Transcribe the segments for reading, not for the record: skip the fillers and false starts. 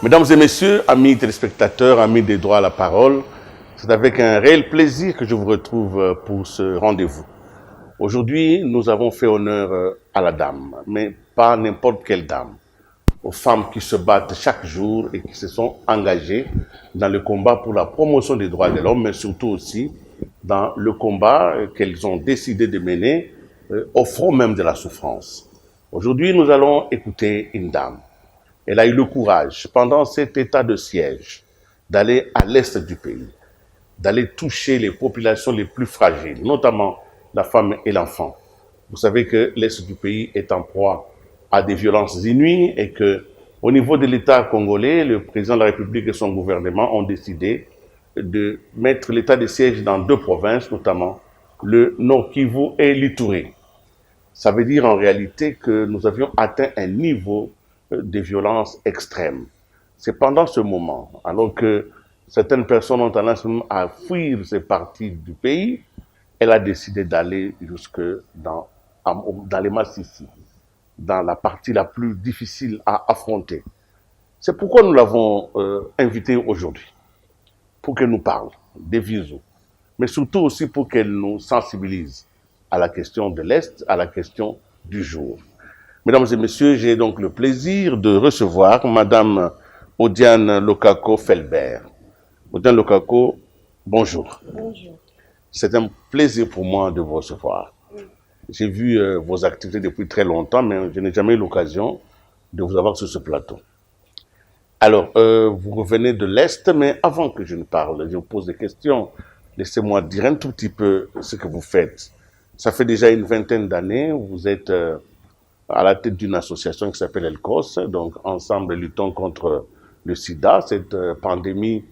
Mesdames et messieurs, amis téléspectateurs, amis des droits à la parole, c'est avec un réel plaisir que je vous retrouve pour ce rendez-vous. Aujourd'hui, nous avons fait honneur à la dame, mais pas n'importe quelle dame, aux femmes qui se battent chaque jour et qui se sont engagées dans le combat pour la promotion des droits de l'homme, mais surtout aussi dans le combat qu'elles ont décidé de mener au front même de la souffrance. Aujourd'hui, nous allons écouter une dame. Elle a eu le courage, pendant cet état de siège, d'aller à l'est du pays, d'aller toucher les populations les plus fragiles, notamment la femme et l'enfant. Vous savez que l'est du pays est en proie à des violences inouïes et que, au niveau de l'État congolais, le président de la République et son gouvernement ont décidé de mettre l'état de siège dans 2 provinces, notamment le Nord Kivu et l'Ituri. Ça veut dire en réalité que nous avions atteint un niveau de violence extrême. C'est pendant ce moment, alors que certaines personnes ont tendance à fuir ces parties du pays, elle a décidé d'aller jusque dans les Massissi, dans la partie la plus difficile à affronter. C'est pourquoi nous l'avons invitée aujourd'hui, pour qu'elle nous parle des visous, mais surtout aussi pour qu'elle nous sensibilise à la question de l'Est, à la question du jour. Mesdames et messieurs, j'ai donc le plaisir de recevoir Madame Odiane Lokako-Felbert. Odiane Lokako, bonjour. Bonjour. C'est un plaisir pour moi de vous recevoir. Oui. J'ai vu vos activités depuis très longtemps, mais je n'ai jamais eu l'occasion de vous avoir sur ce plateau. Alors, vous revenez de l'Est, mais avant que je ne parle, je vous pose des questions. Laissez-moi dire un tout petit peu ce que vous faites. Ça fait déjà une vingtaine d'années, vous êtes à la tête d'une association qui s'appelle ELCOS, donc ensemble luttons contre le sida, cette pandémie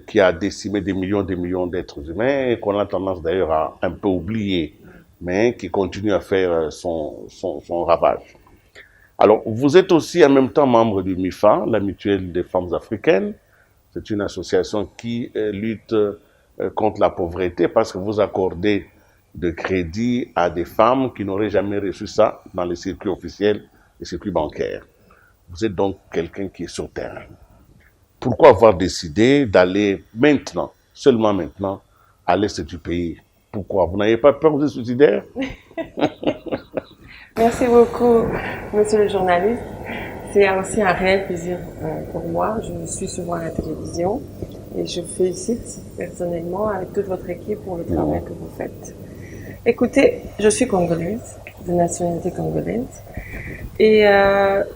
qui a décimé des millions d'êtres humains et qu'on a tendance d'ailleurs à un peu oublier, mais qui continue à faire son ravage. Alors, vous êtes aussi en même temps membre du MIFA, la Mutuelle des femmes africaines. C'est une association qui lutte contre la pauvreté parce que vous accordez de crédit à des femmes qui n'auraient jamais reçu ça dans les circuits officiels, les circuits bancaires. Vous êtes donc quelqu'un qui est sur terrain. Pourquoi avoir décidé d'aller maintenant, seulement maintenant, à l'est du pays? Pourquoi? Vous n'avez pas peur, vous êtes suicidaire? Merci beaucoup, monsieur le journaliste. C'est aussi un réel plaisir pour moi. Je suis souvent à la télévision et je félicite personnellement avec toute votre équipe pour le travail que vous faites. Écoutez, je suis congolaise, de nationalité congolaise, et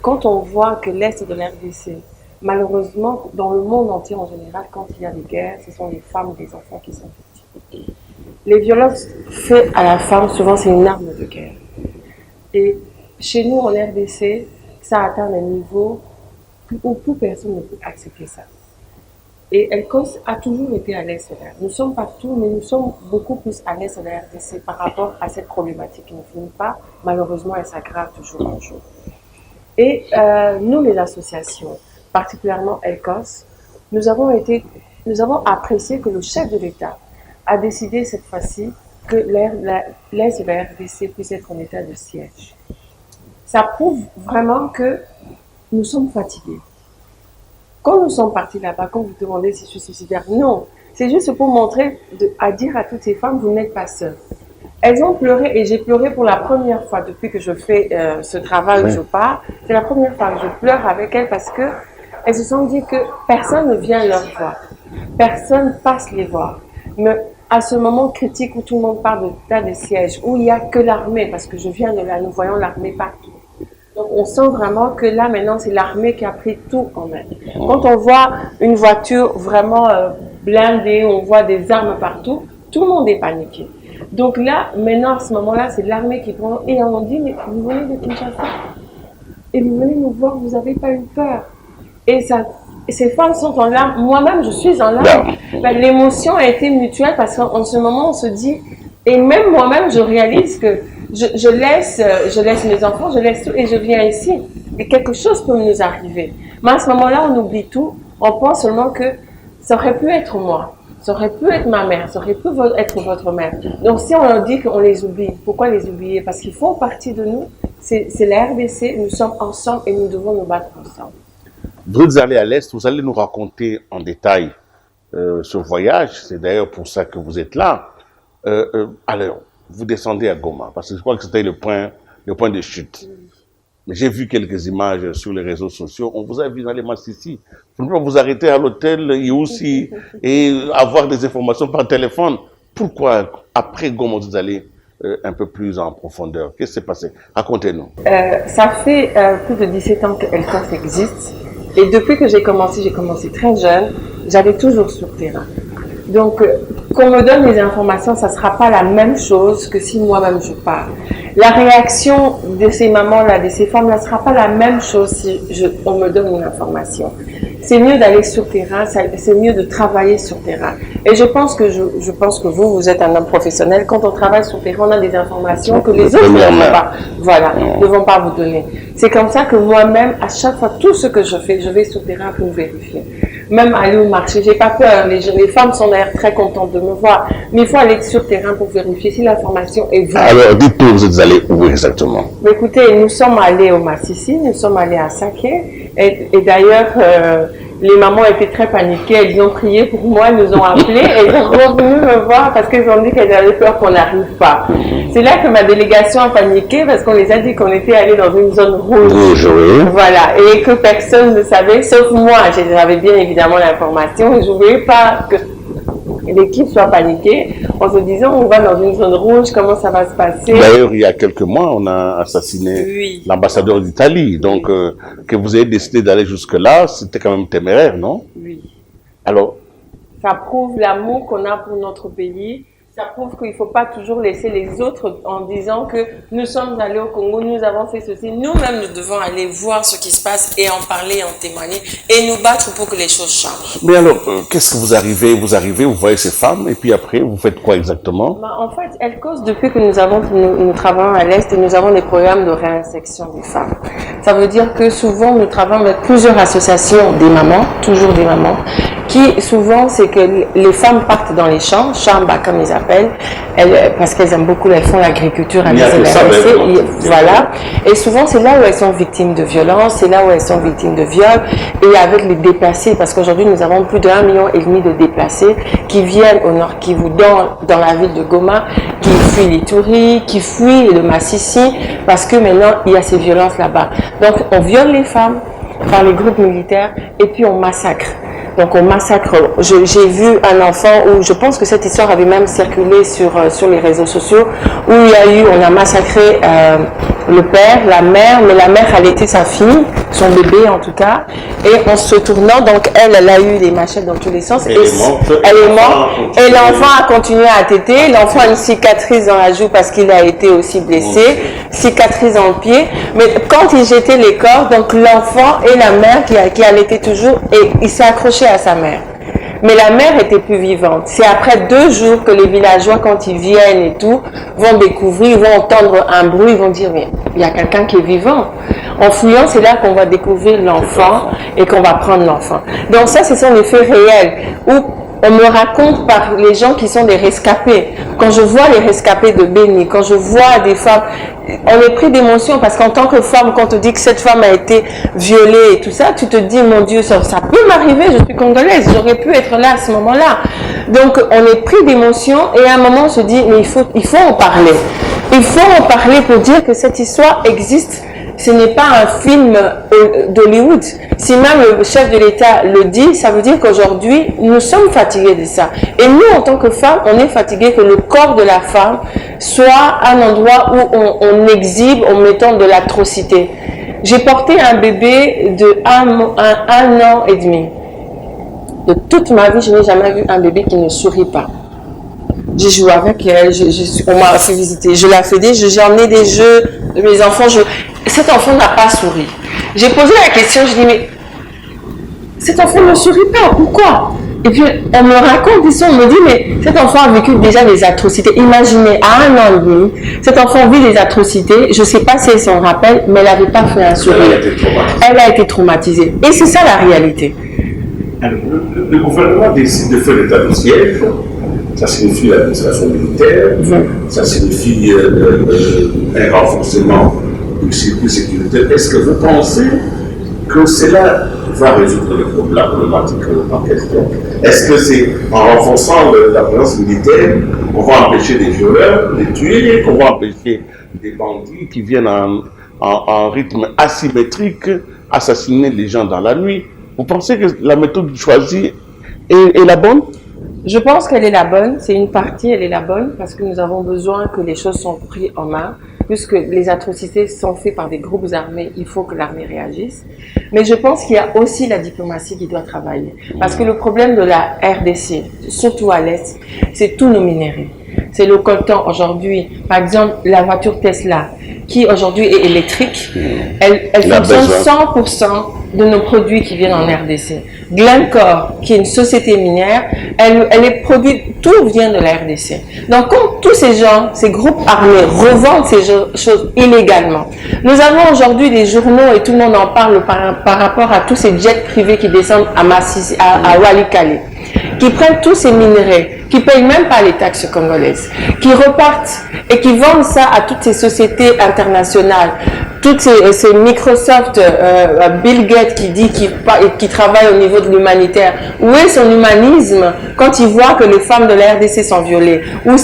quand on voit que l'Est de l'RDC, malheureusement, dans le monde entier en général, quand il y a des guerres, ce sont les femmes et les enfants qui sont victimes. Les violences faites à la femme, souvent, c'est une arme de guerre. Et chez nous, en RDC, ça atteint un niveau où plus personne ne peut accepter ça. Et ELCOS a toujours été à l'est de la RDC. Nous sommes partout, mais nous sommes beaucoup plus à l'est de la RDC par rapport à cette problématique qui ne finit pas. Malheureusement, elle s'aggrave toujours un jour. Et nous, les associations, particulièrement ELCOS, nous avons apprécié que le chef de l'État a décidé cette fois-ci que l'est de la RDC puisse être en état de siège. Ça prouve vraiment que nous sommes fatigués. Quand nous sommes partis là-bas, quand vous demandez si je suis suicidaire, non. C'est juste pour montrer, à dire à toutes ces femmes, vous n'êtes pas seules. Elles ont pleuré et j'ai pleuré pour la première fois depuis que je fais ce travail où je pars. C'est la première fois que je pleure avec elles parce que elles se sont dit que personne ne vient leur voir. Personne passe les voir. Mais à ce moment critique où tout le monde parle d'état de siège, où il n'y a que l'armée, parce que je viens de là, nous voyons l'armée partout. Donc on sent vraiment que là maintenant c'est l'armée qui a pris tout en main. Quand on voit une voiture vraiment blindée, on voit des armes partout, tout le monde est paniqué. Donc là, maintenant à ce moment-là, c'est l'armée qui prend et on dit mais vous venez de Kinshasa et vous venez nous voir, vous n'avez pas eu peur. Et ces femmes sont en larmes, moi-même je suis en larmes. L'émotion a été mutuelle parce qu'en ce moment on se dit, et même moi-même je réalise que je laisse mes enfants, je laisse tout et je viens ici. Et quelque chose peut nous arriver. Mais à ce moment-là, on oublie tout. On pense seulement que ça aurait pu être moi. Ça aurait pu être ma mère. Ça aurait pu être votre mère. Donc si on leur dit qu'on les oublie, pourquoi les oublier? Parce qu'ils font partie de nous. C'est la RDC, nous sommes ensemble et nous devons nous battre ensemble. Vous allez à l'Est, vous allez nous raconter en détail ce voyage. C'est d'ailleurs pour ça que vous êtes là. Alors, vous descendez à Goma, parce que je crois que c'était le point de chute. J'ai vu quelques images sur les réseaux sociaux. On vous a vu dans les Massissi. Vous ne pouvez pas vous arrêter à l'hôtel Youssi et avoir des informations par téléphone. Pourquoi, après Goma, vous allez un peu plus en profondeur? Qu'est-ce qui s'est passé? Racontez-nous. Ça fait plus de 17 ans que Elcos existe. Et depuis que j'ai commencé très jeune, j'allais toujours sur terrain. Donc, qu'on me donne les informations, ça ne sera pas la même chose que si moi-même je parle. La réaction de ces mamans-là, de ces femmes-là, ne sera pas la même chose si on me donne une information. C'est mieux d'aller sur terrain, c'est mieux de travailler sur terrain. Et je pense que vous êtes un homme professionnel. Quand on travaille sur terrain, on a des informations que les autres ne vont pas vous donner. C'est comme ça que moi-même, à chaque fois, tout ce que je fais, je vais sur terrain pour vérifier. Même aller au marché, j'ai pas peur. Les femmes sont d'ailleurs très contentes de me voir. Mais il faut aller sur terrain pour vérifier si l'information est vraie. Alors, dites-nous, vous êtes allés où exactement? Écoutez, nous sommes allés au Massissi, nous sommes allés à Saké. Et d'ailleurs, les mamans étaient très paniquées. Elles ont prié pour moi, elles nous ont appelées. Elles sont revenues me voir parce qu'elles ont dit qu'elles avaient peur qu'on n'arrive pas. C'est là que ma délégation a paniqué parce qu'on les a dit qu'on était allés dans une zone rouge. Oui. Voilà. Et que personne ne savait, sauf moi. J'avais bien évidemment l'information. Je ne voulais pas que l'équipe soit paniquée en se disant on va dans une zone rouge, comment ça va se passer? D'ailleurs, il y a quelques mois, on a assassiné l'ambassadeur d'Italie. Donc, que vous ayez décidé d'aller jusque-là, c'était quand même téméraire, non? Oui. Alors, ça prouve l'amour qu'on a pour notre pays. Ça prouve qu'il ne faut pas toujours laisser les autres en disant que nous sommes allés au Congo, nous avons fait ceci. Nous-mêmes, nous devons aller voir ce qui se passe et en parler, en témoigner et nous battre pour que les choses changent. Mais alors, qu'est-ce que vous arrivez, vous voyez ces femmes et puis après, vous faites quoi exactement? En fait, Elcos, depuis que nous travaillons à l'Est et nous avons des programmes de réinsertion des femmes. Ça veut dire que souvent, nous travaillons avec plusieurs associations des mamans, toujours des mamans, qui souvent, c'est que les femmes partent dans les champs, chamba comme ils appellent, parce qu'elles aiment beaucoup, elles font l'agriculture à voilà. Et souvent, c'est là où elles sont victimes de violences, c'est là où elles sont victimes de viols, et avec les déplacés, parce qu'aujourd'hui, nous avons plus de 1,5 million de déplacés qui viennent au nord Kivu, dans la ville de Goma, qui fuient l'Ituri, qui fuient le Massissi, parce que maintenant, il y a ces violences là-bas. Donc, on viole les femmes par les groupes militaires, et puis on massacre. Donc on massacre. J'ai vu un enfant où je pense que cette histoire avait même circulé sur les réseaux sociaux, où on a massacré le père, la mère, mais la mère allaitait sa fille, son bébé en tout cas, et en se tournant, donc elle a eu des machettes dans tous les sens, elle est morte, et l'enfant a continué à téter, l'enfant a une cicatrice dans la joue parce qu'il a été aussi blessé, cicatrice dans le pied, mais quand il jetait les corps, donc l'enfant et la mère qui allaitaient toujours, et il s'est accroché à sa mère. Mais la mère était plus vivante. C'est après 2 jours que les villageois, quand ils viennent et tout, vont découvrir, ils vont entendre un bruit, ils vont dire, mais il y a quelqu'un qui est vivant. En fouillant, c'est là qu'on va découvrir l'enfant et qu'on va prendre l'enfant. Donc ça, ce sont des faits réels où on me raconte par les gens qui sont des rescapés. Quand je vois les rescapés de Béni, quand je vois des femmes, on est pris d'émotion parce qu'en tant que femme, quand on te dit que cette femme a été violée et tout ça, tu te dis, mon Dieu, ça peut m'arriver, je suis congolaise, j'aurais pu être là à ce moment-là. Donc, on est pris d'émotion et à un moment, on se dit, mais il faut en parler. Il faut en parler pour dire que cette histoire existe. Ce n'est pas un film d'Hollywood. Si même le chef de l'État le dit, ça veut dire qu'aujourd'hui, nous sommes fatigués de ça. Et nous, en tant que femmes, on est fatigués que le corps de la femme soit un endroit où on exhibe en mettant de l'atrocité. J'ai porté un bébé de 1 an et demi. De toute ma vie, je n'ai jamais vu un bébé qui ne sourit pas. J'ai joué avec elle, on m'a fait visiter, je l'ai fait j'ai emmené des jeux, mes enfants, cet enfant n'a pas souri. J'ai posé la question, je dis, mais cet enfant ne sourit pas, pourquoi? Et puis on me raconte ici, on me dit, mais cet enfant a vécu déjà des atrocités. Imaginez, à 1 an et demi, cet enfant vit des atrocités, je ne sais pas si elle s'en rappelle, mais elle n'avait pas fait un sourire. Elle a été traumatisée. Et c'est ça la réalité. Alors, le gouvernement décide de faire l'état de siège. Ça signifie l'administration militaire, ça signifie un renforcement du circuit sécuritaire. Est-ce que vous pensez que cela va résoudre la problématique en question? Est-ce que c'est en renforçant la présence militaire qu'on va empêcher des violeurs de tuer, qu'on va empêcher des bandits qui viennent en rythme asymétrique assassiner les gens dans la nuit? Vous pensez que la méthode choisie est la bonne? Je pense qu'elle est la bonne, c'est une partie, elle est la bonne, parce que nous avons besoin que les choses soient prises en main, puisque les atrocités sont faites par des groupes armés, il faut que l'armée réagisse. Mais je pense qu'il y a aussi la diplomatie qui doit travailler, parce que le problème de la RDC, surtout à l'Est, c'est tous nos minéraux. C'est le coltan aujourd'hui, par exemple la voiture Tesla, qui aujourd'hui est électrique, elle fonctionne 100% de nos produits qui viennent en RDC. Glencore, qui est une société minière, elle est produite, tout vient de la RDC. Donc, quand tous ces gens, ces groupes armés revendent ces choses illégalement, nous avons aujourd'hui des journaux et tout le monde en parle par rapport à tous ces jets privés qui descendent à Walikale, qui prennent tous ces minéraux, qui payent même pas les taxes congolaises, qui repartent et qui vendent ça à toutes ces sociétés internationales, toutes ces Microsoft, Bill Gates qui dit qu'il travaille au niveau de l'humanitaire. Où est son humanisme quand il voit que les femmes de la RDC sont violées, où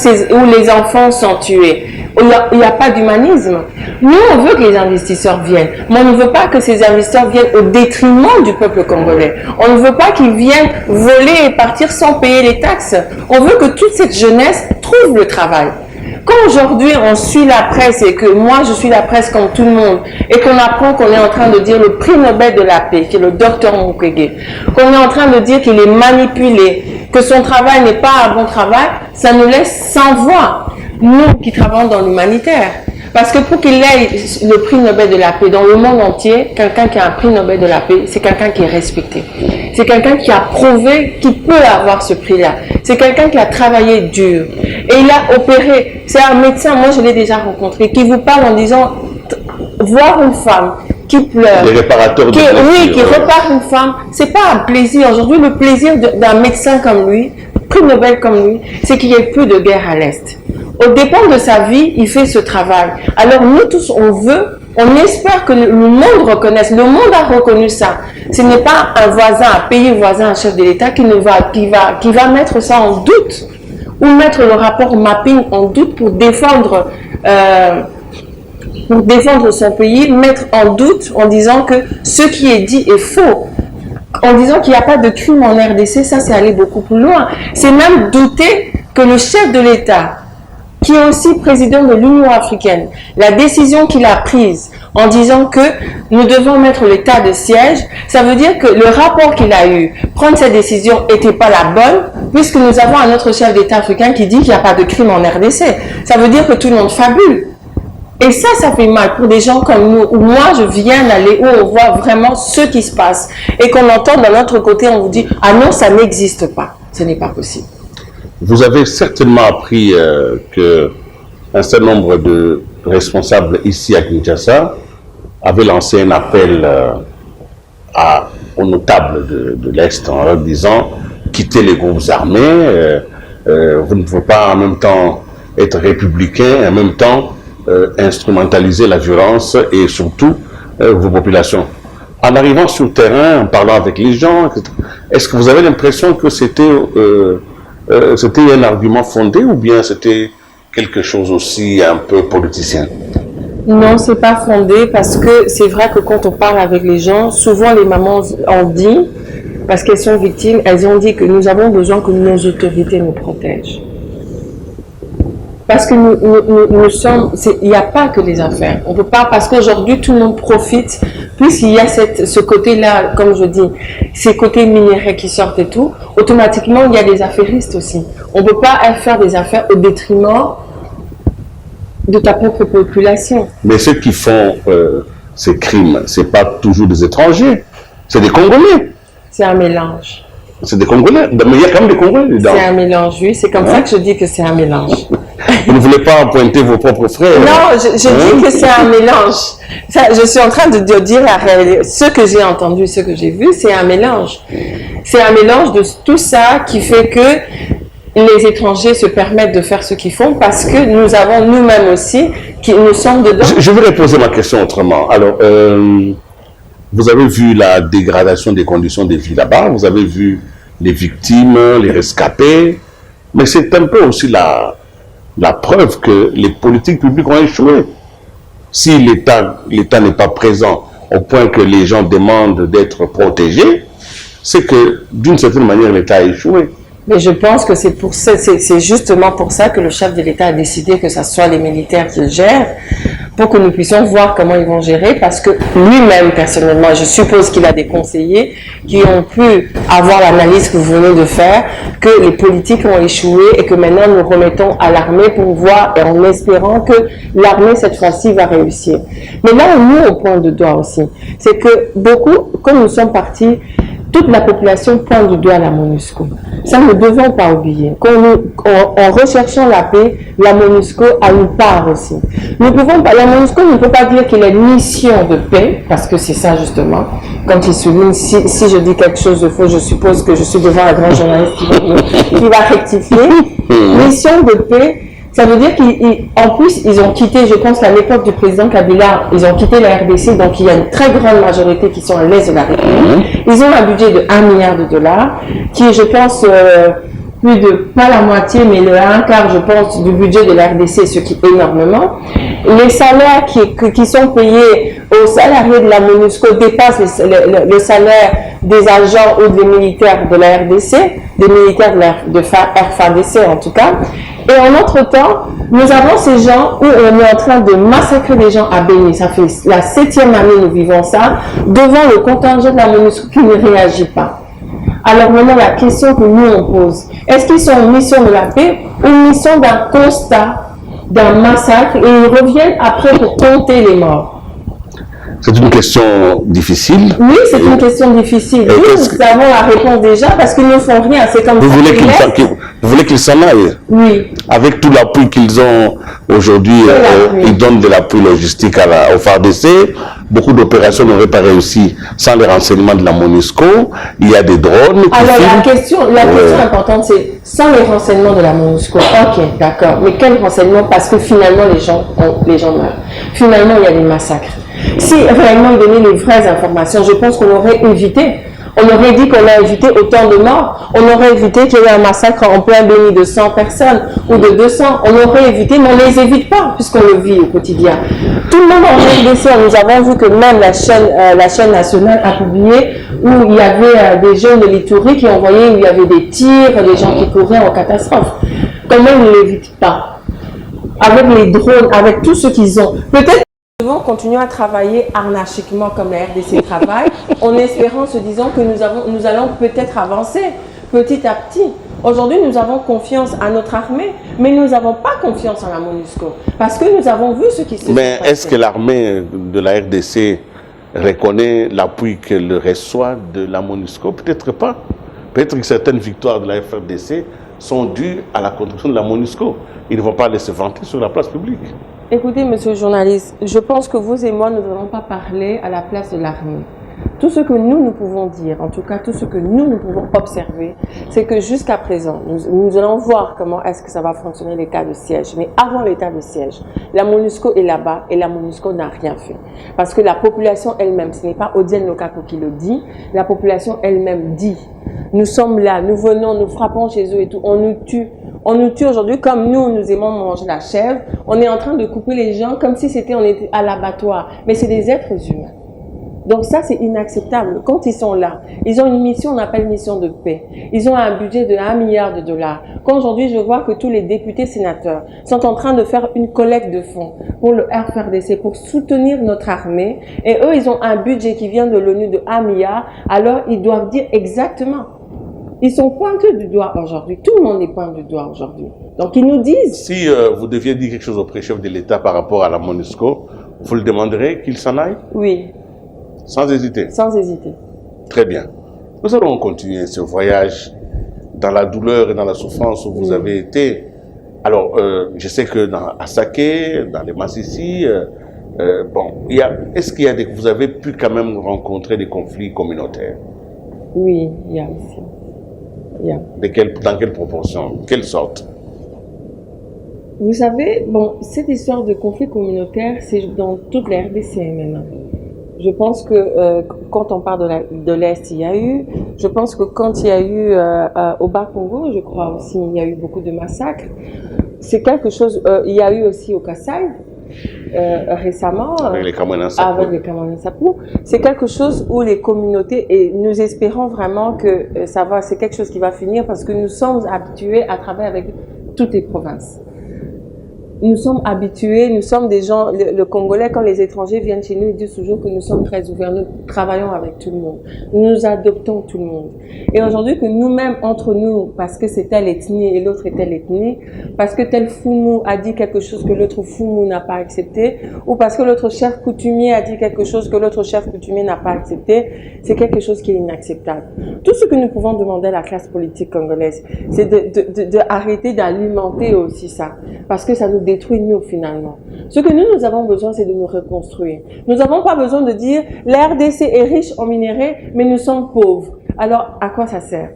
les enfants sont tués? Il n'y a pas d'humanisme. Nous, on veut que les investisseurs viennent, mais on ne veut pas que ces investisseurs viennent au détriment du peuple congolais. On ne veut pas qu'ils viennent voler et partir sans payer les taxes. On veut que toute cette jeunesse trouve le travail. Quand aujourd'hui on suit la presse et que moi je suis la presse comme tout le monde et qu'on apprend qu'on est en train de dire le prix Nobel de la paix, qui est le docteur Mukwege, qu'on est en train de dire qu'il est manipulé, que son travail n'est pas un bon travail, ça nous laisse sans voix, nous qui travaillons dans l'humanitaire. Parce que pour qu'il ait le prix Nobel de la paix dans le monde entier, quelqu'un qui a un prix Nobel de la paix, c'est quelqu'un qui est respecté. C'est quelqu'un qui a prouvé qu'il peut avoir ce prix-là. C'est quelqu'un qui a travaillé dur. Et il a opéré. C'est un médecin, moi je l'ai déjà rencontré, qui vous parle en disant, voir une femme qui pleure, les réparateurs de qui repart une femme, c'est pas un plaisir. Aujourd'hui, le plaisir d'un médecin comme lui, prix Nobel comme lui, c'est qu'il y ait plus de guerre à l'Est. Au dépend de sa vie, il fait ce travail. Alors nous tous, on espère que le monde reconnaisse. Le monde a reconnu ça. Ce n'est pas un voisin, un pays voisin, un chef de l'État qui va mettre ça en doute ou mettre le rapport mapping en doute pour défendre son pays, mettre en doute en disant que ce qui est dit est faux. En disant qu'il n'y a pas de crime en RDC, ça c'est aller beaucoup plus loin. C'est même douter que le chef de l'État, qui est aussi président de l'Union africaine, la décision qu'il a prise en disant que nous devons mettre l'état de siège, ça veut dire que le rapport qu'il a eu, prendre cette décision n'était pas la bonne, puisque nous avons un autre chef d'État africain qui dit qu'il n'y a pas de crime en RDC. Ça veut dire que tout le monde fabule. Et ça fait mal pour des gens comme nous, où moi je viens d'aller, où on voit vraiment ce qui se passe, et qu'on entend de l'autre côté, on vous dit « Ah non, ça n'existe pas, ce n'est pas possible ». Vous avez certainement appris qu'un certain nombre de responsables ici à Kinshasa avaient lancé un appel aux notables de l'Est en leur disant « Quittez les groupes armés, vous ne pouvez pas en même temps être républicain, en même temps instrumentaliser la violence et surtout vos populations ». En arrivant sur le terrain, en parlant avec les gens, est-ce que vous avez l'impression que c'était un argument fondé ou bien c'était quelque chose aussi un peu politicien? Non, c'est pas fondé parce que c'est vrai que quand on parle avec les gens, souvent les mamans ont dit, parce qu'elles sont victimes, elles ont dit que nous avons besoin que nos autorités nous protègent. Parce que nous sommes, il n'y a pas que les affaires. On peut pas, parce qu'aujourd'hui tout le monde profite, puisqu'il y a ce côté-là, comme je dis, ces côtés minéraux qui sortent et tout, automatiquement il y a des affairistes aussi. On ne peut pas faire des affaires au détriment de ta propre population. Mais ceux qui font ces crimes, c'est pas toujours des étrangers, c'est des Congolais. C'est un mélange. C'est des Congolais, mais il y a quand même des Congolais dedans. C'est un mélange, oui, c'est comme ça que je dis que c'est un mélange. Vous ne voulez pas pointer vos propres frères? Non, je dis que c'est un mélange. Ça, je suis en train de dire la réalité. Ce que j'ai entendu, ce que j'ai vu, c'est un mélange. C'est un mélange de tout ça qui fait que les étrangers se permettent de faire ce qu'ils font parce que nous avons nous-mêmes aussi, nous sommes dedans. Je vais reposer ma question autrement. Alors, vous avez vu la dégradation des conditions de vie là-bas, vous avez vu les victimes, les rescapés, mais c'est un peu aussi la preuve que les politiques publiques ont échoué. Si l'État n'est pas présent au point que les gens demandent d'être protégés, c'est que d'une certaine manière l'État a échoué. Mais je pense que c'est justement pour ça que le chef de l'État a décidé que ce soit les militaires qui le gèrent, pour que nous puissions voir comment ils vont gérer, parce que lui-même, personnellement, je suppose qu'il a des conseillers qui ont pu avoir l'analyse que vous venez de faire, que les politiques ont échoué et que maintenant nous remettons à l'armée pour voir, et en espérant que l'armée, cette fois-ci, va réussir. Mais là où nous, on pointe de doigt aussi, c'est que beaucoup, comme nous sommes partis, toute la population pointe du doigt la MONUSCO. Ça, nous ne devons pas oublier. En recherchant la paix, la MONUSCO a une part aussi. Nous pouvons pas, la MONUSCO ne peut pas dire qu'il a une mission de paix, parce que c'est ça justement. Quand il souligne, si je dis quelque chose de faux, je suppose que je suis devant un grand journaliste qui va rectifier. Mission de paix, ça veut dire qu'en plus, ils ont quitté, je pense, à l'époque du président Kabila, ils ont quitté la RDC, donc il y a une très grande majorité qui sont à l'est de la République. Ils ont un budget de 1 milliard de dollars, qui est, je pense, plus de, pas la moitié, mais le 1/4, je pense, du budget de la RDC, ce qui est énormément. Les salaires qui sont payés aux salariés de la MONUSCO dépassent le salaire des agents ou des militaires de la RDC, des militaires de FARDC en tout cas. Et en entre-temps, nous avons ces gens où on est en train de massacrer les gens à Béni. Ça fait la 7e année nous vivons ça, devant le contingent de la MONUSCO qui ne réagit pas. Alors maintenant, la question que nous on pose, est-ce qu'ils sont en mission de la paix ou une mission d'un constat, d'un massacre, et ils reviennent après pour compter les morts? C'est une question difficile. Oui, c'est une question difficile. Nous avons la réponse déjà parce qu'ils ne font rien. C'est comme vous voulez qu'ils s'en aillent? Oui. Avec tout l'appui qu'ils ont aujourd'hui, ils donnent de l'appui logistique au FARDC. Beaucoup d'opérations n'auraient pas réussi sans les renseignements de la MONUSCO. Il y a des drones. Alors la question importante, c'est sans les renseignements de la MONUSCO. Ok, d'accord. Mais quels renseignements? Parce que finalement, les gens meurent. Finalement, il y a des massacres. Si réellement ils donnaient les vraies informations, je pense qu'on aurait évité. On aurait dit qu'on a évité autant de morts. On aurait évité qu'il y ait un massacre en plein Béni de 100 personnes ou de 200. On aurait évité, mais on ne les évite pas puisqu'on le vit au quotidien. Tout le monde en RDC, nous avons vu que même la chaîne nationale a publié où il y avait des jeunes de l'Itourie qui envoyaient, où il y avait des tirs, des gens qui couraient en catastrophe. Comment ils ne l'évitent pas? Avec les drones, avec tout ce qu'ils ont. Peut-être nous devons continuer à travailler anarchiquement comme la RDC travaille, en espérant, se disant que nous allons peut-être avancer petit à petit. Aujourd'hui, nous avons confiance à notre armée, mais nous n'avons pas confiance en la MONUSCO, parce que nous avons vu ce qui se passe. Mais est-ce que l'armée de la RDC reconnaît l'appui qu'elle reçoit de la MONUSCO? Peut-être pas. Peut-être que certaines victoires de la FRDC sont dues à la contribution de la MONUSCO. Ils ne vont pas laisser vanter sur la place publique. Écoutez, monsieur le journaliste, je pense que vous et moi, nous n'allons pas parler à la place de l'armée. Tout ce que nous pouvons dire, en tout cas tout ce que nous pouvons observer, c'est que jusqu'à présent, nous allons voir comment est-ce que ça va fonctionner l'état de siège. Mais avant l'état de siège, la MONUSCO est là-bas et la MONUSCO n'a rien fait. Parce que la population elle-même, ce n'est pas Odiel Nokako qui le dit, la population elle-même dit, nous sommes là, nous venons, nous frappons chez eux et tout, on nous tue. On nous tue aujourd'hui comme nous aimons manger la chèvre. On est en train de couper les gens comme si on était à l'abattoir. Mais c'est des êtres humains. Donc ça, c'est inacceptable. Quand ils sont là, ils ont une mission, on appelle mission de paix. Ils ont un budget de 1 milliard de dollars. Quand aujourd'hui, je vois que tous les députés sénateurs sont en train de faire une collecte de fonds pour le FRDC, pour soutenir notre armée, et eux, ils ont un budget qui vient de l'ONU de 1 milliard, alors ils doivent dire exactement. Ils sont pointés du doigt aujourd'hui. Tout le monde est pointé du doigt aujourd'hui. Donc, ils nous disent... Si vous deviez dire quelque chose au préchef de l'État par rapport à la MONUSCO, vous le demanderez qu'il s'en aille? Oui. Sans hésiter? Sans hésiter. Très bien. Nous allons continuer ce voyage dans la douleur et dans la souffrance où vous avez été. Alors, je sais que à Saké, dans les Massissi, est-ce qu'il y a vous avez pu quand même rencontrer des conflits communautaires? Oui, il y a aussi. Dans quelle proportion? Quelle sorte? Vous savez, cette histoire de conflit communautaire, c'est dans toute la RDC maintenant. Je pense que quand on parle de l'Est, il y a eu. Je pense que quand il y a eu au Bas-Congo, je crois aussi, il y a eu beaucoup de massacres. C'est quelque chose. Il y a eu aussi au Kasaï récemment. Avec les Camerounais Sapou. Avec les Camerounais Sapou. C'est quelque chose où les communautés, et nous espérons vraiment que ça va, c'est quelque chose qui va finir parce que nous sommes habitués à travailler avec toutes les provinces. Nous sommes habitués, nous sommes des gens, le Congolais, quand les étrangers viennent chez nous, ils disent toujours que nous sommes très ouverts, nous travaillons avec tout le monde, nous adoptons tout le monde. Et aujourd'hui que nous-mêmes, entre nous, parce que c'est telle ethnie et l'autre est telle ethnie, parce que tel Foumou a dit quelque chose que l'autre Foumou n'a pas accepté, ou parce que l'autre chef coutumier a dit quelque chose que l'autre chef coutumier n'a pas accepté, c'est quelque chose qui est inacceptable. Tout ce que nous pouvons demander à la classe politique congolaise, c'est d'arrêter d'alimenter aussi ça, parce que ça nous détruit nous finalement. Ce que nous avons besoin, c'est de nous reconstruire. Nous n'avons pas besoin de dire la RDC est riche en minerais, mais nous sommes pauvres. Alors, à quoi ça sert?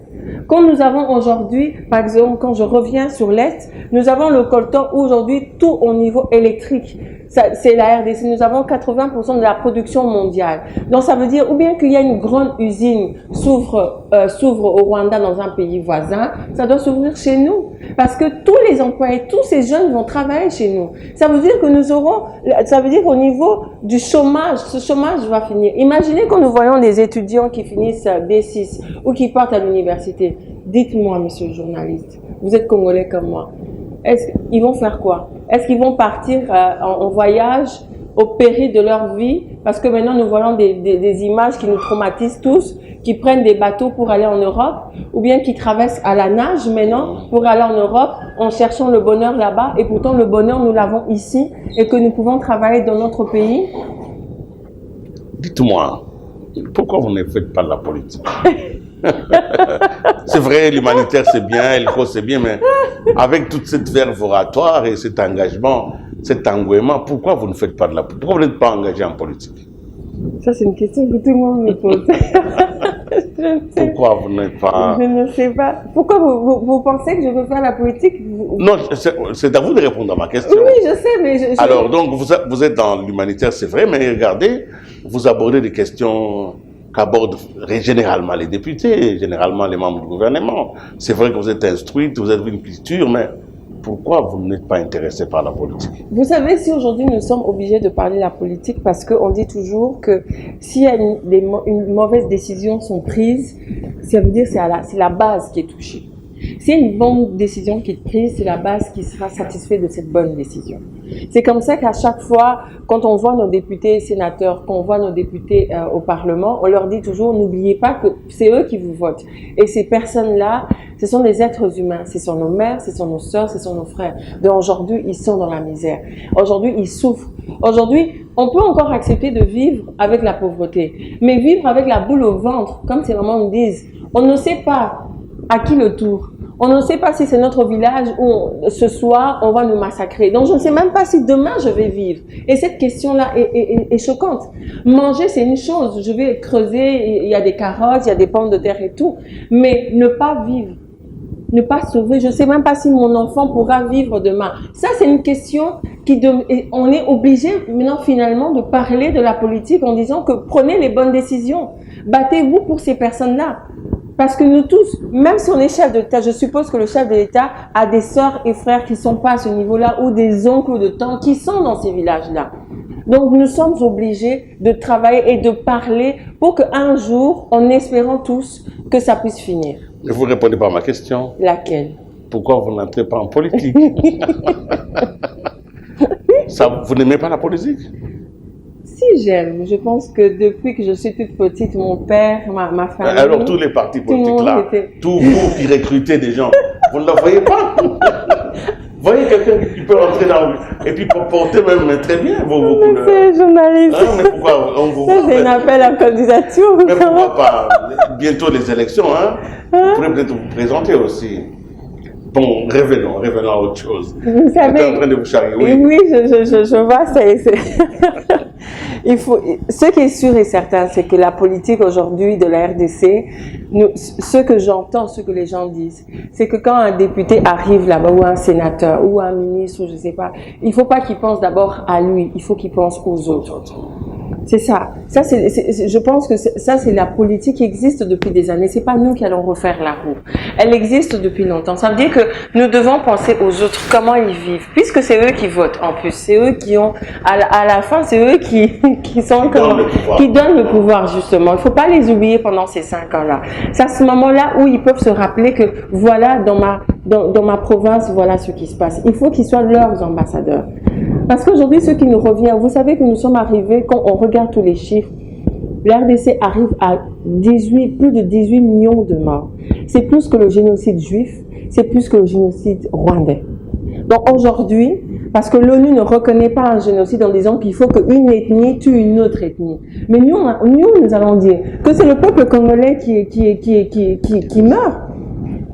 Quand nous avons aujourd'hui, par exemple, quand je reviens sur l'Est, nous avons le coltan où aujourd'hui tout au niveau électrique, c'est la RDC. Nous avons 80% de la production mondiale. Donc ça veut dire ou bien qu'il y a une grande usine s'ouvre au Rwanda dans un pays voisin, ça doit s'ouvrir chez nous. Parce que tous les employés, tous ces jeunes vont travailler chez nous. Ça veut dire que nous aurons, ça veut dire qu'au niveau du chômage, ce chômage va finir. Imaginez quand nous voyons des étudiants qui finissent B6 ou qui partent à l'université. Dites-moi, monsieur le journaliste, vous êtes Congolais comme moi. Est-ce qu'ils vont faire quoi? Est-ce qu'ils vont partir en voyage au péril de leur vie? Parce que maintenant, nous voyons des images qui nous traumatisent tous, qui prennent des bateaux pour aller en Europe, ou bien qui traversent à la nage maintenant pour aller en Europe en cherchant le bonheur là-bas. Et pourtant, le bonheur, nous l'avons ici et que nous pouvons travailler dans notre pays. Dites-moi, pourquoi vous ne faites pas de la politique? C'est vrai, l'humanitaire c'est bien, l'éco c'est bien, mais avec toute cette verve oratoire et cet engagement, cet engouement, pourquoi vous ne faites pas de la politique? Pourquoi vous n'êtes pas engagé en politique? Ça, c'est une question que tout le monde me pose. Pourquoi vous n'êtes pas... Je ne sais pas. Pourquoi vous pensez que je veux faire la politique? Non, c'est à vous de répondre à ma question. Oui, je sais, mais Alors, donc, vous êtes dans l'humanitaire, c'est vrai, mais regardez, vous abordez des questions qu'abordent généralement les députés, généralement les membres du gouvernement. C'est vrai que vous êtes instruite, vous avez une culture, mais pourquoi vous n'êtes pas intéressé par la politique? Vous savez, si aujourd'hui nous sommes obligés de parler de la politique, parce qu'on dit toujours que s'il y a une mauvaise décision sont prises, ça veut dire que c'est la base qui est touchée. S'il y a une bonne décision qui est prise, c'est la base qui sera satisfaite de cette bonne décision. C'est comme ça qu'à chaque fois, quand on voit nos députés et sénateurs, quand on voit nos députés au Parlement, on leur dit toujours, n'oubliez pas que c'est eux qui vous votent. Et ces personnes-là, ce sont des êtres humains. Ce sont nos mères, ce sont nos sœurs, ce sont nos frères. Donc aujourd'hui, ils sont dans la misère. Aujourd'hui, ils souffrent. Aujourd'hui, on peut encore accepter de vivre avec la pauvreté. Mais vivre avec la boule au ventre, comme ces mamans me disent, on ne sait pas à qui le tour. On ne sait pas si c'est notre village où ce soir on va nous massacrer. Donc je ne sais même pas si demain je vais vivre. Et cette question-là est choquante. Manger c'est une chose. Je vais creuser, il y a des carottes, il y a des pommes de terre et tout. Mais ne pas vivre, ne pas sauver. Je ne sais même pas si mon enfant pourra vivre demain. Ça c'est une question on est obligé maintenant finalement de parler de la politique en disant que prenez les bonnes décisions. Battez-vous pour ces personnes-là. Parce que nous tous, même si on est chef de l'État, je suppose que le chef de l'État a des sœurs et frères qui ne sont pas à ce niveau-là, ou des oncles ou de tantes qui sont dans ces villages-là. Donc nous sommes obligés de travailler et de parler pour qu'un jour, en espérant tous, que ça puisse finir. Mais vous ne répondez pas à ma question. Laquelle? Pourquoi vous n'entrez pas en politique? Vous n'aimez pas la politique? Si j'aime, je pense que depuis que je suis toute petite, mon père, ma famille... Alors tous les partis politiques là, tous vous qui recrutez des gens, vous ne la voyez pas? Vous voyez quelqu'un qui peut rentrer dans et puis porter même très bien vos couleurs. Monsieur journaliste. Hein, mais pourquoi on vous... Ça c'est un appel à candidature. Mais pourquoi pas? Bientôt les élections, hein? Vous pourrez peut-être vous présenter aussi. Bon, revenons à autre chose. Vous savez, en train de vous charrier, oui, je vois, ce qui est sûr et certain, c'est que la politique aujourd'hui de la RDC, ce que j'entends, ce que les gens disent, c'est que quand un député arrive là-bas, ou un sénateur, ou un ministre, ou je ne sais pas, il ne faut pas qu'il pense d'abord à lui, il faut qu'il pense aux autres. C'est ça. Je pense que ça, c'est la politique qui existe depuis des années. C'est pas nous qui allons refaire la roue. Elle existe depuis longtemps. Ça veut dire que nous devons penser aux autres, comment ils vivent. Puisque c'est eux qui votent, en plus. C'est eux qui ont, à la fin, c'est eux qui donnent le pouvoir, justement. Il faut pas les oublier pendant ces 5 ans-là. C'est à ce moment-là où ils peuvent se rappeler que, voilà, dans ma province, voilà ce qui se passe. Il faut qu'ils soient leurs ambassadeurs. Parce qu'aujourd'hui, ce qui nous revient, vous savez que nous sommes arrivés, quand on regarde tous les chiffres, l'RDC arrive à plus de 18 millions de morts. C'est plus que le génocide juif, c'est plus que le génocide rwandais. Donc aujourd'hui, parce que l'ONU ne reconnaît pas un génocide en disant qu'il faut qu'une ethnie tue une autre ethnie. Mais nous allons dire que c'est le peuple congolais qui meurt,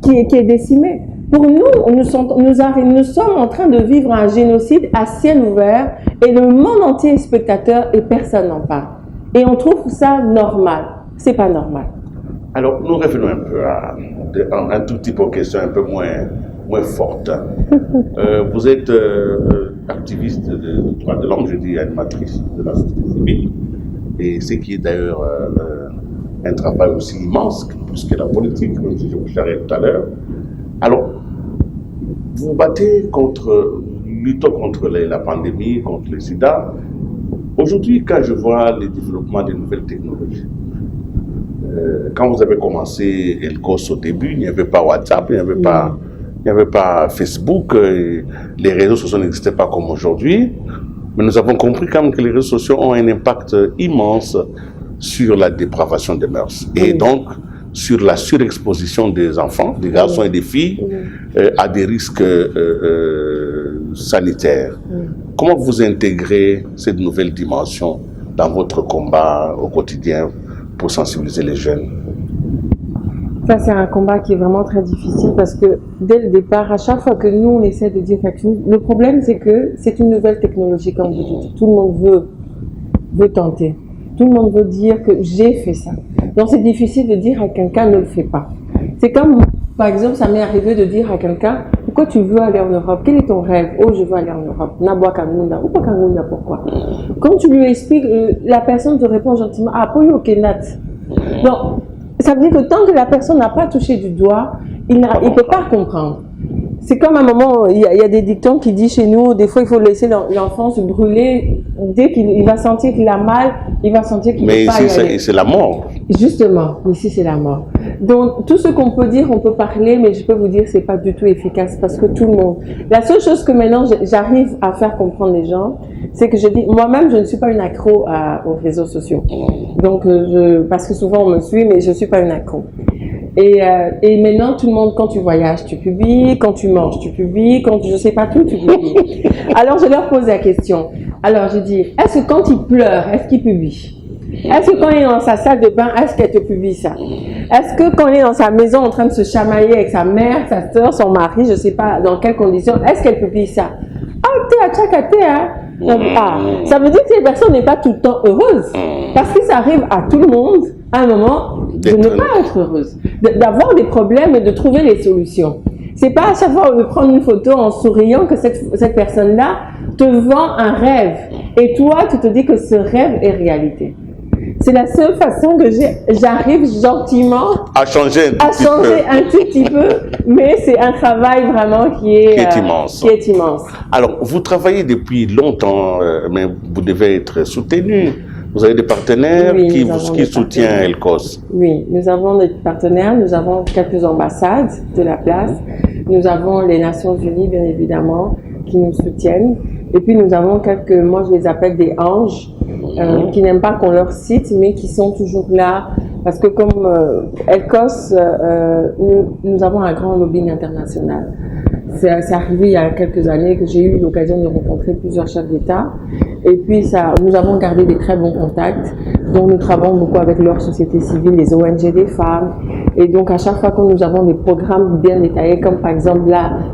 qui est décimé. Pour nous, nous sommes en train de vivre un génocide à ciel ouvert et le monde entier est spectateur et personne n'en parle. Et on trouve ça normal. C'est pas normal. Alors, nous revenons un peu un tout petit peu aux questions un peu moins fortes. Vous êtes activiste de droits de l'homme, je dis animatrice de la société civile, et ce qui est d'ailleurs un travail aussi immense plus que la politique, même si je vous charriais tout à l'heure. Alors, vous battez luttons contre la pandémie, contre le sida. Aujourd'hui, quand je vois le développement des nouvelles technologies, quand vous avez commencé Elcos au début, il n'y avait pas WhatsApp, il n'y avait pas Facebook, les réseaux sociaux n'existaient pas comme aujourd'hui. Mais nous avons compris quand même que les réseaux sociaux ont un impact immense sur la dépravation des mœurs. Et donc, sur la surexposition des enfants, des garçons et des filles, à des risques sanitaires. Comment vous intégrez cette nouvelle dimension dans votre combat au quotidien pour sensibiliser les jeunes? Ça, c'est un combat qui est vraiment très difficile parce que dès le départ, à chaque fois que nous, on essaie de dire quelque chose, le problème, c'est que c'est une nouvelle technologie, comme vous dites. Tout le monde veut tenter. Tout le monde veut dire que j'ai fait ça. Donc, c'est difficile de dire à quelqu'un ne le fais pas. C'est comme, par exemple, ça m'est arrivé de dire à quelqu'un, pourquoi tu veux aller en Europe? Quel est ton rêve? Oh, je veux aller en Europe. Nabwa Kangunda. Ou pas Kangunda, pourquoi? Quand tu lui expliques, la personne te répond gentiment, ah, Poyo Kenat. Donc, ça veut dire que tant que la personne n'a pas touché du doigt, il ne peut pas comprendre. C'est comme à un moment, il y a des dictons qui disent chez nous, des fois il faut laisser l'enfant se brûler. Dès qu'il va sentir qu'il a mal, il va sentir qu'il ne peut pas y aller. Mais c'est la mort. Justement, ici c'est la mort. Donc tout ce qu'on peut dire, on peut parler, mais je peux vous dire que c'est pas du tout efficace parce que tout le monde. La seule chose que maintenant j'arrive à faire comprendre les gens, c'est que je dis, moi-même je ne suis pas une accro aux réseaux sociaux. Donc parce que souvent on me suit, mais je ne suis pas une accro. Et maintenant, tout le monde, quand tu voyages, tu publies, quand tu manges, tu publies, quand je sais pas tout, tu publies. Alors, je leur pose la question. Alors, je dis, est-ce que quand il pleure, est-ce qu'il publie? Est-ce que quand il est dans sa salle de bain, est-ce qu'elle te publie ça? Est-ce que quand il est dans sa maison en train de se chamailler avec sa mère, sa soeur, son mari, je sais pas dans quelles conditions, est-ce qu'elle publie ça? Ah, t'es à Tchakate, hein? Ah, ça veut dire que cette personne n'est pas tout le temps heureuse. Parce que ça arrive à tout le monde, à un moment, de ne pas être heureuse. D'avoir des problèmes et de trouver les solutions. C'est pas à chaque fois de prendre une photo en souriant que cette personne-là te vend un rêve. Et toi, tu te dis que ce rêve est réalité. C'est la seule façon que j'arrive gentiment à changer un tout petit peu, mais c'est un travail vraiment qui est immense. Alors, vous travaillez depuis longtemps, mais vous devez être soutenu. Vous avez des partenaires qui soutiennent Elcos? Oui, nous avons des partenaires, nous avons quelques ambassades de la place, nous avons les Nations Unies, bien évidemment, qui nous soutiennent. Et puis nous avons moi je les appelle des anges, qui n'aiment pas qu'on leur cite, mais qui sont toujours là. Parce que comme Elcos, nous avons un grand lobbying international. C'est arrivé il y a quelques années que j'ai eu l'occasion de rencontrer plusieurs chefs d'État. Et puis nous avons gardé des très bons contacts. Donc nous travaillons beaucoup avec leur société civile, les ONG des femmes. Et donc à chaque fois que nous avons des programmes bien détaillés, comme par exemple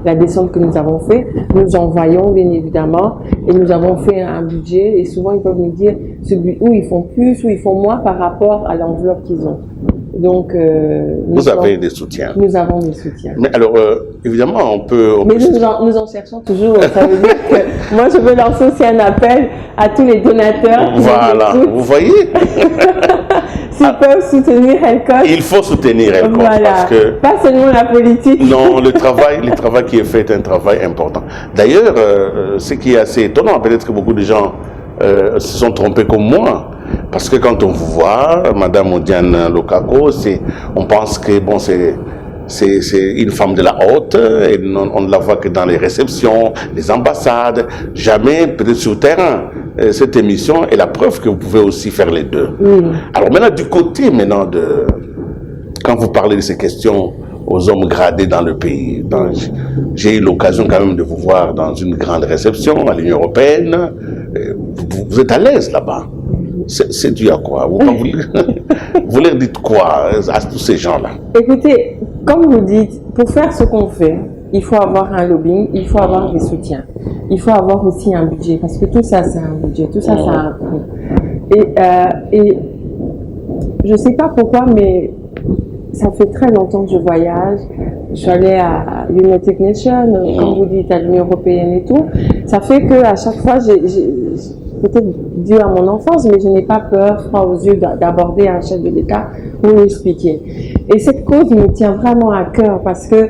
la descente que nous avons fait, nous envoyons bien évidemment. Et nous avons fait un budget. Et souvent ils peuvent nous dire où ils font plus, où ils font moins par rapport à l'enveloppe qu'ils ont. Donc, vous avez des soutiens. Nous avons des soutiens. Mais alors, évidemment, on peut... Mais nous en cherchons toujours. Ça veut dire que moi, je veux lancer aussi un appel à tous les donateurs. Voilà, vous voyez. S'ils peuvent soutenir Helcos. Il faut soutenir Helcos, voilà. parce que... Pas seulement la politique. Non, le travail qui est fait est un travail important. D'ailleurs, ce qui est assez étonnant, peut-être que beaucoup de gens se sont trompés comme moi, parce que quand on vous voit, Madame Odiane Lokako, on pense que bon, c'est une femme de la haute, et on ne la voit que dans les réceptions, les ambassades, jamais peut-être sur le terrain. Cette émission est la preuve que vous pouvez aussi faire les deux. Alors maintenant, du côté quand vous parlez de ces questions aux hommes gradés dans le pays, j'ai eu l'occasion quand même de vous voir dans une grande réception à l'Union européenne. Vous êtes à l'aise là-bas. C'est dû à quoi? Vous leur dites quoi à tous ces gens-là? Écoutez, comme vous dites, pour faire ce qu'on fait, il faut avoir un lobbying, il faut avoir des soutiens. Il faut avoir aussi un budget, parce que tout ça, c'est un budget, tout ça, ça a un coût. Et je ne sais pas pourquoi, mais ça fait très longtemps que je voyage. Je suis allée à United Nations, comme vous dites, à l'Union européenne et tout. Ça fait qu'à chaque fois, peut-être dû à mon enfance, mais je n'ai pas peur, froid aux yeux, d'aborder un chef de l'État pour lui expliquer. Et cette cause me tient vraiment à cœur parce que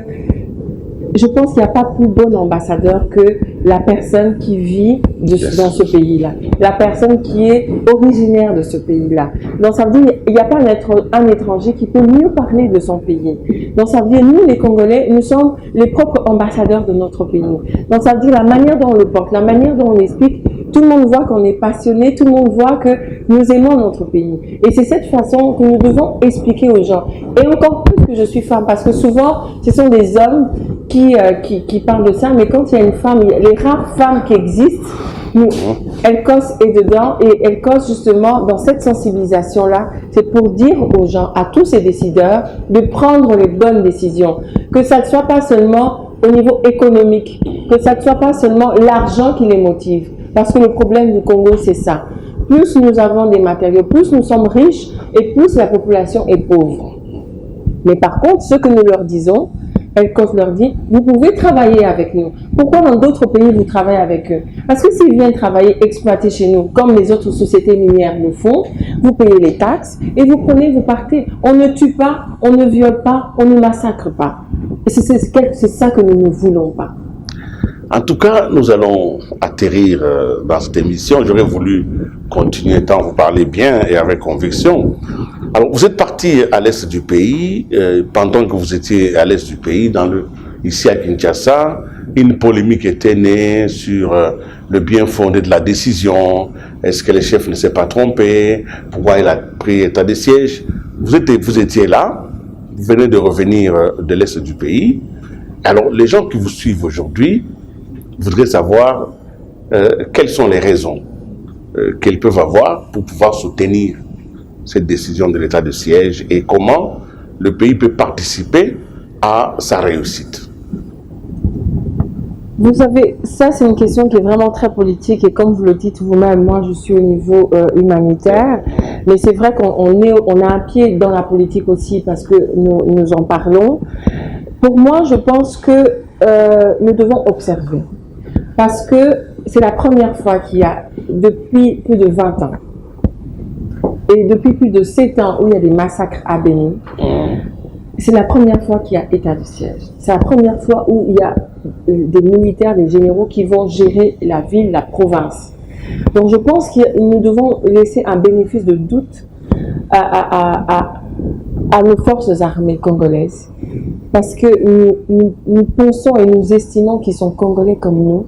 je pense qu'il n'y a pas plus bon ambassadeur que la personne qui vit dans ce pays-là, la personne qui est originaire de ce pays-là. Donc ça veut dire qu'il n'y a pas un étranger qui peut mieux parler de son pays. Donc ça veut dire nous les Congolais, nous sommes les propres ambassadeurs de notre pays. Donc ça veut dire la manière dont on le porte, la manière dont on l'explique, tout le monde voit qu'on est passionné, tout le monde voit que nous aimons notre pays. Et c'est cette façon que nous devons expliquer aux gens. Et encore plus que je suis femme, parce que souvent, ce sont des hommes qui parlent de ça, mais quand il y a une femme, les rares femmes qui existent, Helcos est dedans, et Helcos, justement, dans cette sensibilisation-là, c'est pour dire aux gens, à tous ces décideurs, de prendre les bonnes décisions. Que ça ne soit pas seulement au niveau économique, que ça ne soit pas seulement l'argent qui les motive. Parce que le problème du Congo, c'est ça. Plus nous avons des matériaux, plus nous sommes riches et plus la population est pauvre. Mais par contre, ce que nous leur disons, Helcos leur dit, vous pouvez travailler avec nous. Pourquoi dans d'autres pays vous travaillez avec eux? Parce que s'ils viennent travailler, exploiter chez nous, comme les autres sociétés minières le font, vous payez les taxes et vous prenez, vous partez. On ne tue pas, on ne viole pas, on ne massacre pas. Et c'est ça que nous ne voulons pas. En tout cas, nous allons atterrir dans cette émission. J'aurais voulu continuer tant vous parlez bien et avec conviction. Alors, vous êtes parti à l'est du pays. Pendant que vous étiez à l'est du pays, ici à Kinshasa, une polémique était née sur le bien fondé de la décision. Est-ce que le chef ne s'est pas trompé? Pourquoi il a pris état de siège? Vous étiez là. Vous venez de revenir de l'est du pays. Alors, les gens qui vous suivent aujourd'hui voudraient savoir quelles sont les raisons qu'ils peuvent avoir pour pouvoir soutenir cette décision de l'état de siège et comment le pays peut participer à sa réussite. Vous savez, ça c'est une question qui est vraiment très politique et comme vous le dites vous-même, moi je suis au niveau humanitaire, mais c'est vrai qu'on a un pied dans la politique aussi parce que nous en parlons. Pour moi, je pense que nous devons observer. Parce que c'est la première fois qu'il y a, depuis plus de 20 ans, et depuis plus de 7 ans où il y a des massacres à Bénin, c'est la première fois qu'il y a état de siège. C'est la première fois où il y a des militaires, des généraux qui vont gérer la ville, la province. Donc je pense que nous devons laisser un bénéfice de doute à nos forces armées congolaises. Parce que nous pensons et nous estimons qu'ils sont Congolais comme nous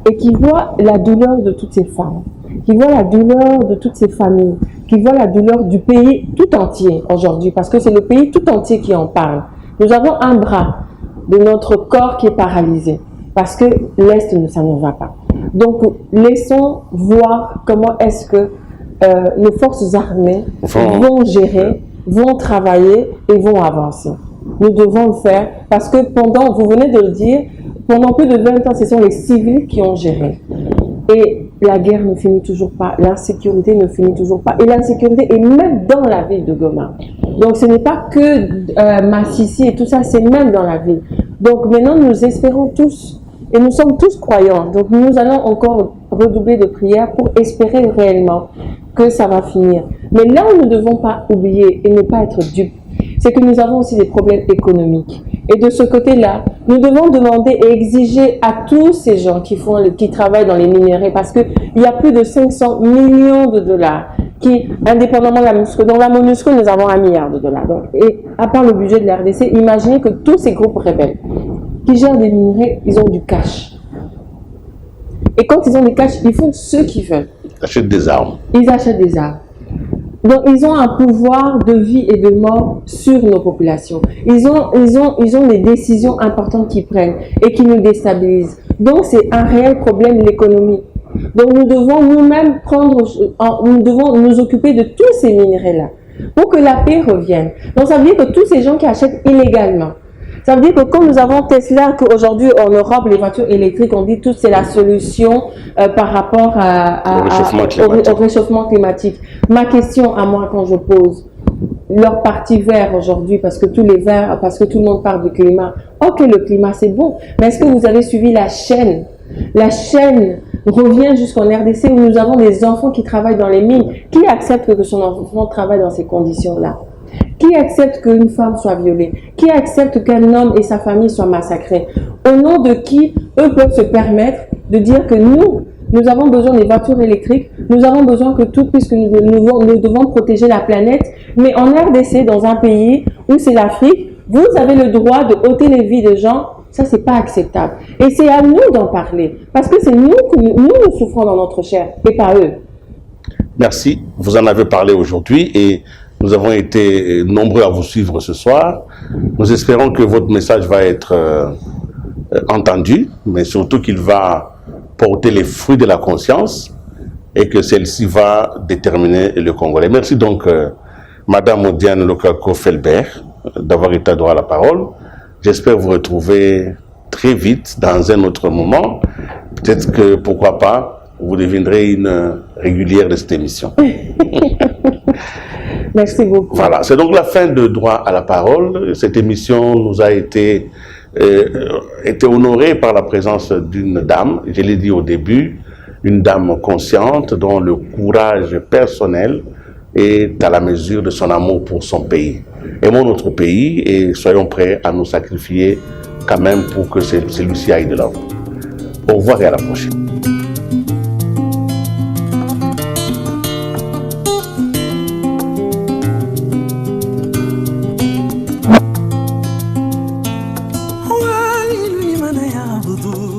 et qui voient la douleur de toutes ces femmes, qui voient la douleur de toutes ces familles, qui voient la douleur du pays tout entier aujourd'hui, parce que c'est le pays tout entier qui en parle. Nous avons un bras de notre corps qui est paralysé, parce que l'Est, ça ne va pas. Donc, laissons voir comment est-ce que nos forces armées vont gérer, vont travailler et vont avancer. Nous devons le faire parce que vous venez de le dire, pendant plus de 20 ans, ce sont les civils qui ont géré. Et la guerre ne finit toujours pas, l'insécurité ne finit toujours pas. Et l'insécurité est même dans la ville de Goma. Donc ce n'est pas que Massissi et tout ça, c'est même dans la ville. Donc maintenant, nous espérons tous, et nous sommes tous croyants, donc nous allons encore redoubler de prières pour espérer réellement que ça va finir. Mais là où nous ne devons pas oublier et ne pas être dupes, c'est que nous avons aussi des problèmes économiques. Et de ce côté-là, nous devons demander et exiger à tous ces gens qui travaillent dans les minerais, parce qu'il y a plus de 500 millions de dollars qui, indépendamment de la MONUSCO, dans la MONUSCO, nous avons 1 milliard de dollars. Donc, et à part le budget de la RDC, imaginez que tous ces groupes rebelles qui gèrent des minerais, ils ont du cash. Et quand ils ont du cash, ils font ce qu'ils veulent. Ils achètent des armes. Ils achètent des armes. Donc, ils ont un pouvoir de vie et de mort sur nos populations. Ils ont des décisions importantes qu'ils prennent et qui nous déstabilisent. Donc, c'est un réel problème de l'économie. Donc, nous devons nous-mêmes nous devons nous occuper de tous ces minerais-là pour que la paix revienne. Donc, ça veut dire que tous ces gens qui achètent illégalement, ça veut dire que quand nous avons Tesla, qu'aujourd'hui en Europe, les voitures électriques, on dit tout c'est la solution par rapport au réchauffement climatique. Ma question à moi quand je pose, leur parti vert aujourd'hui, parce que tous les verts, parce que tout le monde parle du climat. Ok, le climat c'est bon, mais est-ce que vous avez suivi la chaîne? La chaîne revient jusqu'en RDC où nous avons des enfants qui travaillent dans les mines. Qui accepte que son enfant travaille dans ces conditions-là? Qui accepte qu'une femme soit violée? Qui accepte qu'un homme et sa famille soient massacrés? Au nom de qui eux peuvent se permettre de dire que nous avons besoin des voitures électriques, nous avons besoin que tout, puisque nous devons protéger la planète, mais en RDC, dans un pays où c'est l'Afrique, vous avez le droit de ôter les vies de gens. Ça, c'est pas acceptable. Et c'est à nous d'en parler, parce que c'est nous souffrons dans notre chair, et pas eux. Merci. Vous en avez parlé aujourd'hui et nous avons été nombreux à vous suivre ce soir. Nous espérons que votre message va être entendu, mais surtout qu'il va porter les fruits de la conscience et que celle-ci va déterminer le Congolais. Merci donc, Madame Diane Lokako-Felbert, d'avoir été à droit à la parole. J'espère vous retrouver très vite dans un autre moment. Peut-être que, pourquoi pas, vous deviendrez une régulière de cette émission. Merci beaucoup. Voilà, c'est donc la fin de Droit à la parole. Cette émission nous a été honorée par la présence d'une dame, je l'ai dit au début, une dame consciente dont le courage personnel est à la mesure de son amour pour son pays. Aimons notre pays et soyons prêts à nous sacrifier quand même pour que celui-ci aille de l'avant. Au revoir et à la prochaine. Voodoo.